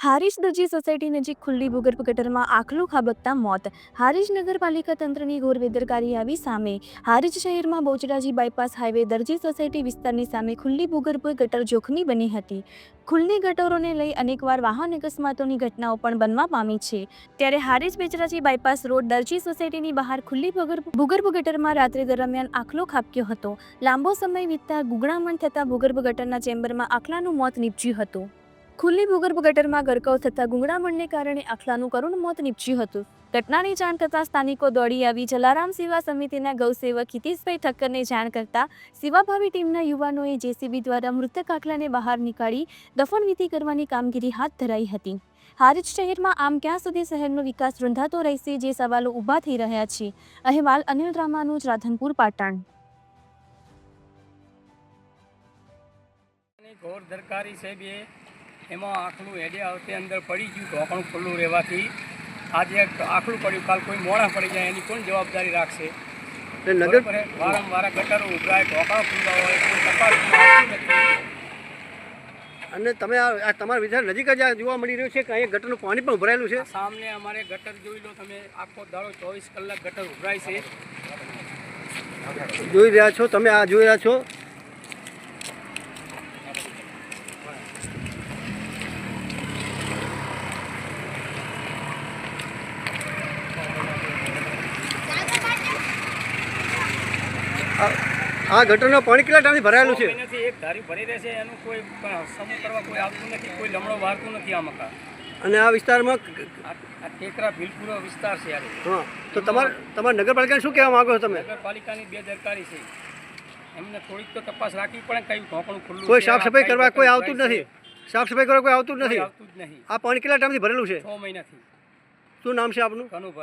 હારીજ દરજી society નજીક ખુલ્લી ભૂગર્ભ ગટરમાં આખલું ખાબકતા મોત. હારીજ નગરપાલિકા તંત્રની ઘોર બેદરકારી આવી સામે. હારીજ શહેરમાં બોચરાજી બાયપાસ હાઈવે દરજી સોસાયટી વિસ્તારની સામે ખુલ્લી ભૂગર્ભ ગટર જોખમી બની હતી. ખુલ્લી ગટરોને લઈ અનેકવાર વાહન અકસ્માતોની ઘટનાઓ પણ બનવા પામી છે. ત્યારે હારીજ બેચરાજી બાયપાસ રોડ દરજી સોસાયટીની બહાર ખુલ્લી ભૂગર્ભ ગટરમાં રાત્રે દરમિયાન આખલો ખાબક્યો હતો. લાંબો સમય વીતતા ગુગળામણ થતા ભૂગર્ભ ગટરના ચેમ્બરમાં આખલાનું મોત નીપજ્યું હતું. ખુલ્લી ભૂગર્ભ ગટરમાં ગરકાવ થતા ગુંગળામણને કારણે આખલાનું કરુણ મોત નીપજ્યું હતું. ઘટનાની જાણ કરતા સ્થાનિકો દોડી આવી જલારામ સેવા સમિતિના ગૌસેવક હિતેશભાઈ ઠક્કરને જાણ કરતા સેવાભાવી ટીમના યુવાનોએ જેસીબી દ્વારા મૃતક આખલાને બહાર નીકાળી દફનવિધિ કરવાની કામગીરી હાથ ધરાઈ હતી. હારીજ શહેરમાં આમ ક્યાં સુધી શહેરનો વિકાસ રૂંધાતો રહેશે, જે સવાલો ઊભા થઈ રહ્યા છે. અહેવાલ અનિલ રામાનું, રાધનપુર, પાટણ. ઘોર દરકારી છે બે એમાં આખલું હેડે આવતે અંદર પડી ગયું. ઢોકણું ખુલ્લું રહેવાથી આજે આખલું પડ્યું, કાલ કોઈ મોડા પડી જાય એની કોણ જવાબદારી રાખશે? વારંવાર ગટરો ઉભરાય, ઢોકણો ખુલ્લા હોય, કોઈ તપાસ નથી. અને તમે આ તમારા વિસ્તાર નજીક જ જોવા મળી રહ્યું છે કે અહીંયા ગટરનું પાણી પણ ઉભરાયેલું છે. સામે અમારે ગટર જોઈ લો તમે, આખો દાડો 24 કલાક ગટર ઉભરાય છે. જોઈ રહ્યા છો તમે, આ જોઈ રહ્યા છો. આ ગટરનું પાણી કેટલા ટાઈમથી ભરાયેલું છે? એક ધારી ભરી રહેશે, એનું કોઈ સમૂહ કરવા કોઈ આવતું નથી, કોઈ લમણો વારતું નથી આ મકાન. અને આ વિસ્તારમાં આ ટેકરા ભીલપુરો વિસ્તાર છે યાર. હા, તો તમારા નગરપાલિકાને શું કહેવા માંગો છો તમે? નગરપાલિકાની બેદરકારી છે, એમને થોડીક તો તપાસ રાખવી પડે. કયું ઢોકણું ખુલ્લું, કોઈ સાફ સફાઈ કરવા કોઈ આવતું જ નથી. સાફ સફાઈ કરવા કોઈ આવતું જ નથી. આવતું જ નહીં. આ પાણી કેટલા ટાઈમથી ભરેલું છે? 6 મહિનાથી. શું નામ છે આપનું? કનુભાઈ.